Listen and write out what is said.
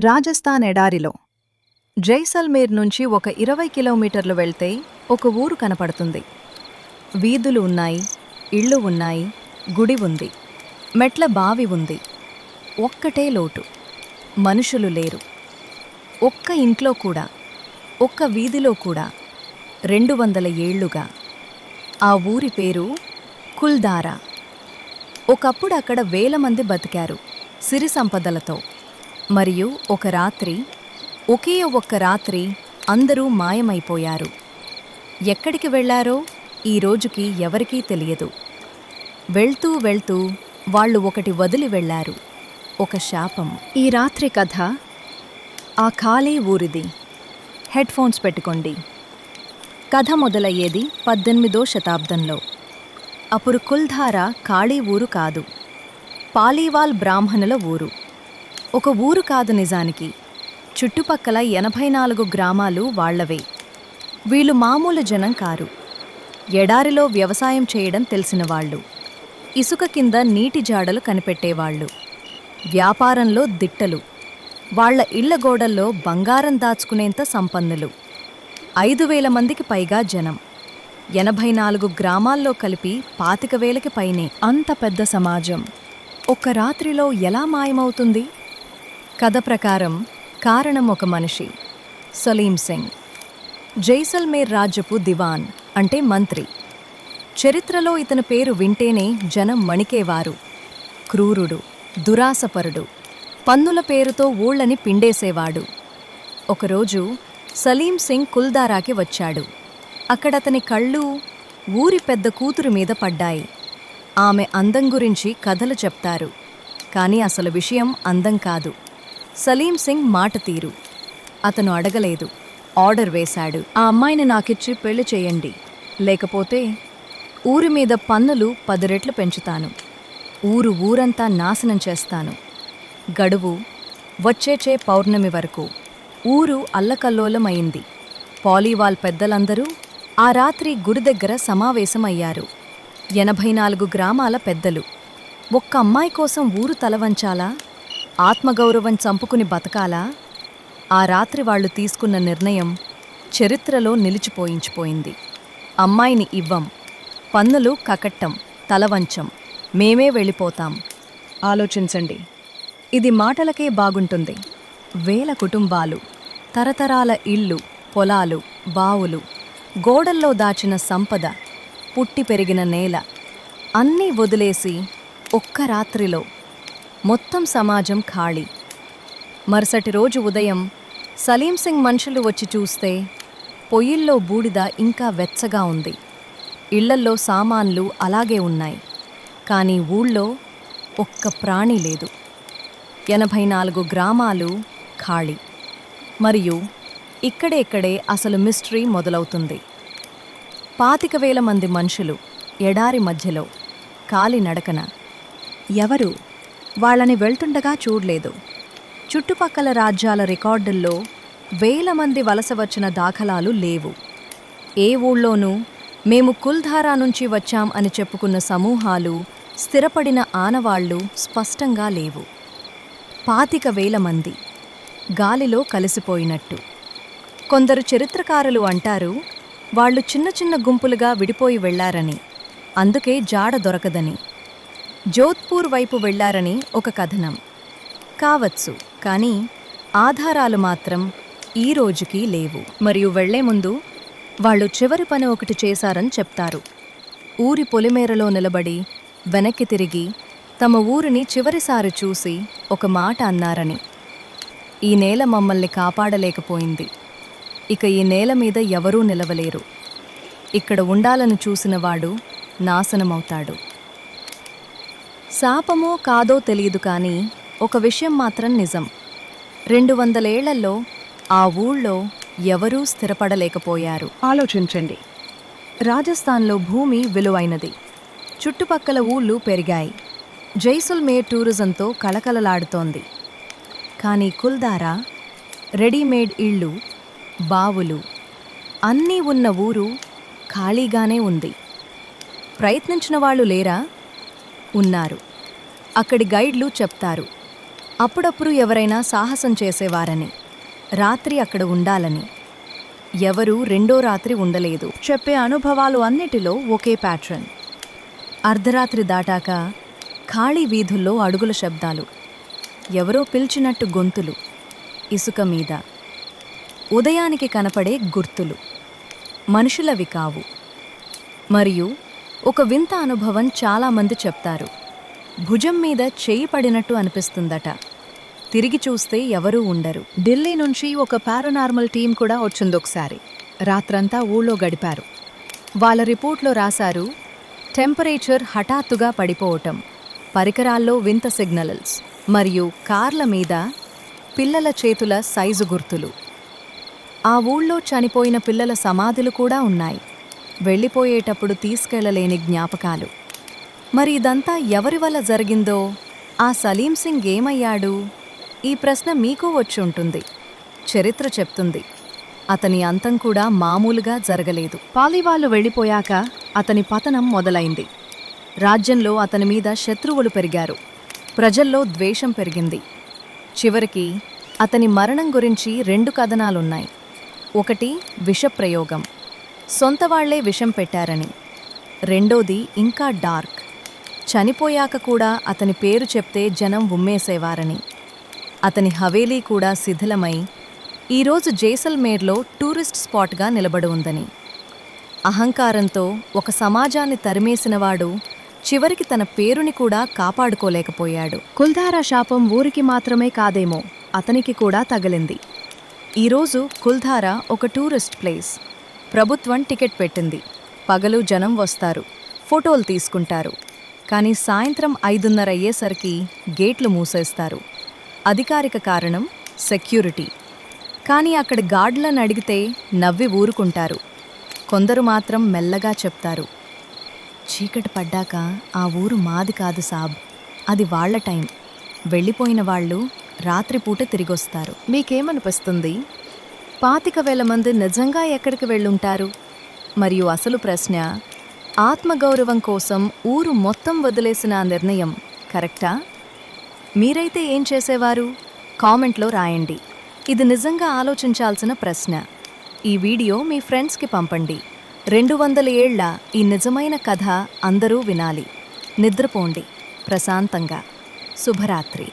రాజస్థాన్ ఎడారిలో జైసల్మేర్ నుంచి ఒక 20 కిలోమీటర్లు వెళ్తే ఒక ఊరు కనపడుతుంది. వీధులు ఉన్నాయి, ఇళ్ళు ఉన్నాయి, గుడి ఉంది, మెట్ల బావి ఉంది. ఒక్కటే లోటు, మనుషులు లేరు. ఒక్క ఇంట్లో కూడా, ఒక్క వీధిలో కూడా 200 ఏళ్లుగా. ఆ ఊరి పేరు కుల్ధారా. ఒకప్పుడు అక్కడ వేల మంది బతికారు, సిరి సంపదలతో. మరియు ఒకే ఒక్క రాత్రి అందరూ మాయమైపోయారు. ఎక్కడికి వెళ్లారో ఈ రోజుకి ఎవరికీ తెలియదు. వెళ్తూ వెళ్తూ వాళ్ళు ఒకటి వదిలి వెళ్లారు, ఒక శాపం. ఈ రాత్రి కథ ఆ ఖాళీ ఊరిది. హెడ్ఫోన్స్ పెట్టుకోండి. కథ మొదలయ్యేది 18వ శతాబ్దంలో. అప్పుడు కుల్ధారా ఖాళీ ఊరు కాదు, పాలీవాల్ బ్రాహ్మణుల ఊరు. ఒక ఊరు కాదు నిజానికి, చుట్టుపక్కల 84 గ్రామాలు వాళ్లవే. వీళ్ళు మామూలు జనం కారు. ఎడారిలో వ్యవసాయం చేయడం తెలిసినవాళ్లు, ఇసుక కింద నీటి జాడలు కనిపెట్టేవాళ్లు, వ్యాపారంలో దిట్టలు. వాళ్ల ఇళ్ల గోడల్లో బంగారం దాచుకునేంత సంపన్నులు. 5,000 మందికి పైగా జనం. 84 గ్రామాల్లో కలిపి 25,000కి పైనే. అంత పెద్ద సమాజం ఒక్క రాత్రిలో ఎలా మాయమవుతుంది? కథ ప్రకారం కారణం ఒక మనిషి, సలీం సింగ్. జైసల్మేర్ రాజ్యపు దివాన్ అంటే మంత్రి. చరిత్రలో ఇతని పేరు వింటేనే జనం మణికేవారు. క్రూరుడు, దురాసపరుడు, పన్నుల పేరుతో ఊళ్ళని పిండేసేవాడు. ఒకరోజు సలీం సింగ్ కుల్ధారాకి వచ్చాడు. అక్కడతని కళ్ళు ఊరి పెద్ద కూతురు మీద పడ్డాయి. ఆమె అందం గురించి కథలు చెప్తారు, కానీ అసలు విషయం అందం కాదు, సలీం సింగ్ మాట తీరు. అతను అడగలేదు, ఆర్డర్ వేశాడు. ఆ అమ్మాయిని నాకిచ్చి పెళ్లి చేయండి, లేకపోతే ఊరి మీద పన్నులు 10 రెట్లు పెంచుతాను, ఊరంతా నాశనం చేస్తాను. గడువు వచ్చేచే పౌర్ణమి వరకు. ఊరు అల్లకల్లోలమైంది. పాలీవాల్ పెద్దలందరూ ఆ రాత్రి గుడి దగ్గర సమావేశమయ్యారు. 84 గ్రామాల పెద్దలు. ఒక్క అమ్మాయి కోసం ఊరు తలవంచాలా? ఆత్మగౌరవం చంపుకుని బతకాలా? ఆ రాత్రి వాళ్లు తీసుకున్న నిర్ణయం చరిత్రలో నిలిచిపోయింది. అమ్మాయిని ఇవ్వం, పన్నులు కకట్టం, తలవంచం, మేమే వెళ్ళిపోతాం. ఆలోచించండి, ఇది మాటలకే బాగుంటుంది. వేల కుటుంబాలు, తరతరాల ఇళ్ళు, పొలాలు, బావులు, గోడల్లో దాచిన సంపద, పుట్టి పెరిగిన నేల అన్నీ వదిలేసి ఒక్క రాత్రిలో మొత్తం సమాజం ఖాళీ. మరుసటి రోజు ఉదయం సలీం సింగ్ మనుషులు వచ్చి చూస్తే పొయ్యిల్లో బూడిద ఇంకా వెచ్చగా ఉంది. ఇళ్లల్లో సామాన్లు అలాగే ఉన్నాయి, కానీ ఊళ్ళో ఒక్క ప్రాణి లేదు. 84 గ్రామాలు ఖాళీ. మరియు ఇక్కడే అసలు మిస్టరీ మొదలవుతుంది. 25,000 మంది మనుషులు ఎడారి మధ్యలో, కాలి నడకన. ఎవరు వాళ్ళని వెళ్తుండగా చూడలేదు. చుట్టుపక్కల రాజ్యాల రికార్డుల్లో వేల మంది వలస వచ్చిన దాఖలాలు లేవు. ఏ ఊళ్ళోనూ మేము కుల్ధారా నుంచి వచ్చాం అని చెప్పుకున్న సమూహాలు, స్థిరపడిన ఆనవాళ్లు స్పష్టంగా లేవు. 25,000 మంది గాలిలో కలిసిపోయినట్టు. కొందరు చరిత్రకారులు అంటారు వాళ్ళు చిన్న చిన్న గుంపులుగా విడిపోయి వెళ్లారని, అందుకే జాడ దొరకదని. జోధ్పూర్ వైపు వెళ్లారని ఒక కథనం కావచ్చు, కానీ ఆధారాలు మాత్రం ఈ రోజుకి లేవు. మరియు వెళ్లే ముందు వాళ్ళు చివరి పని ఒకటి చేశారని చెప్తారు. ఊరి పొలిమేరలో నిలబడి వెనక్కి తిరిగి తమ ఊరిని చివరిసారి చూసి ఒక మాట అన్నారని. ఈ నేల మమ్మల్ని కాపాడలేకపోయింది, ఇక ఈ నేల మీద ఎవరూ నిలవలేరు. ఇక్కడ ఉండాలని చూసినవాడు నాశనమవుతాడు. శాపమో కాదో తెలియదు, కానీ ఒక విషయం మాత్రం నిజం. 200 ఏళ్లలో ఆ ఊళ్ళో ఎవరూ స్థిరపడలేకపోయారు. ఆలోచించండి, రాజస్థాన్లో భూమి విలువైనది. చుట్టుపక్కల ఊళ్ళు పెరిగాయి. జైసల్మేర్ టూరిజంతో కళకళలాడుతోంది. కానీ కుల్ధారా రెడీమేడ్ ఇళ్ళు, బావులు అన్నీ ఉన్న ఊరు ఖాళీగానే ఉంది. ప్రయత్నించిన వాళ్ళు లేరా? ఉన్నారు. అక్కడి గైడ్లు చెప్తారు, అప్పుడప్పుడు ఎవరైనా సాహసం చేసేవారని, రాత్రి అక్కడ ఉండాలని. ఎవరూ రెండో రాత్రి ఉండలేదు. చెప్పే అనుభవాలు అన్నిటిలో ఒకే ప్యాట్రన్. అర్ధరాత్రి దాటాక ఖాళీ వీధుల్లో అడుగుల శబ్దాలు, ఎవరో పిలిచినట్టు గొంతులు, ఇసుక మీద ఉదయానికి కనపడే గుర్తులు, మనుషులవి కావు. మరియు ఒక వింత అనుభవం చాలామంది చెప్తారు. భుజం మీద చెయ్యి పడినట్టు అనిపిస్తుందట. తిరిగి చూస్తే ఎవరూ ఉండరు. ఢిల్లీ నుంచి ఒక పారానార్మల్ టీం కూడా వచ్చిందొకసారి. రాత్రంతా ఊళ్ళో గడిపారు. వాళ్ళ రిపోర్ట్లో రాశారు, టెంపరేచర్ హఠాత్తుగా పడిపోవటం, పరికరాల్లో వింత సిగ్నల్స్, మరియు కార్ల మీద పిల్లల చేతుల సైజు గుర్తులు. ఆ ఊళ్ళో చనిపోయిన పిల్లల సమాధులు కూడా ఉన్నాయి. వెళ్ళిపోయేటప్పుడు తీసుకెళ్లలేని జ్ఞాపకాలు. మరి ఇదంతా ఎవరి వల్ల జరిగిందో? ఆ సలీం సింగ్ ఏమయ్యాడు? ఈ ప్రశ్న మీకు వచ్చి ఉంటుంది. చరిత్ర చెప్తుంది, అతని అంతం కూడా మామూలుగా జరగలేదు. పాలివాళ్లు వెళ్ళిపోయాక అతని పతనం మొదలైంది. రాజ్యంలో అతని మీద శత్రువులు పెరిగారు. ప్రజల్లో ద్వేషం పెరిగింది. చివరికి అతని మరణం గురించి 2 కథనాలున్నాయి. ఒకటి విషప్రయోగం, సొంతవాళ్లే విషం పెట్టారని. రెండోది ఇంకా డార్క్, చనిపోయాక కూడా అతని పేరు చెప్తే జనం ఉమ్మేసేవారని. అతని హవేలీ కూడా శిథిలమై ఈరోజు జైసల్మేర్లో టూరిస్ట్ స్పాట్గా నిలబడి ఉందని. అహంకారంతో ఒక సమాజాన్ని తరిమేసినవాడు చివరికి తన పేరుని కూడా కాపాడుకోలేకపోయాడు. కుల్ధారా శాపం ఊరికి మాత్రమే కాదేమో, అతనికి కూడా తగిలింది. ఈరోజు కుల్ధారా ఒక టూరిస్ట్ ప్లేస్. ప్రభుత్వం టికెట్ పెట్టింది. పగలు జనం వస్తారు, ఫోటోలు తీసుకుంటారు. కానీ సాయంత్రం 5:30 అయ్యేసరికి గేట్లు మూసేస్తారు. అధికారిక కారణం సెక్యూరిటీ. కానీ అక్కడి గార్డులను అడిగితే నవ్వి ఊరుకుంటారు. కొందరు మాత్రం మెల్లగా చెప్తారు, చీకటి పడ్డాక ఆ ఊరు మాది కాదు సాబ్, అది వాళ్ల టైం. వెళ్ళిపోయిన వాళ్ళు రాత్రిపూట తిరిగొస్తారు. మీకేమనిపిస్తుంది? 25,000 మంది నిజంగా ఎక్కడికి వెళ్ళుంటారు? మరియు అసలు ప్రశ్న, ఆత్మగౌరవం కోసం ఊరు మొత్తం వదిలేసిన ఆ నిర్ణయం కరెక్టా? మీరైతే ఏం చేసేవారు? కామెంట్లో రాయండి. ఇది నిజంగా ఆలోచించాల్సిన ప్రశ్న. ఈ వీడియో మీ ఫ్రెండ్స్కి పంపండి. 200 ఏళ్ల ఈ నిజమైన కథ అందరూ వినాలి. నిద్రపోండి ప్రశాంతంగా. శుభరాత్రి.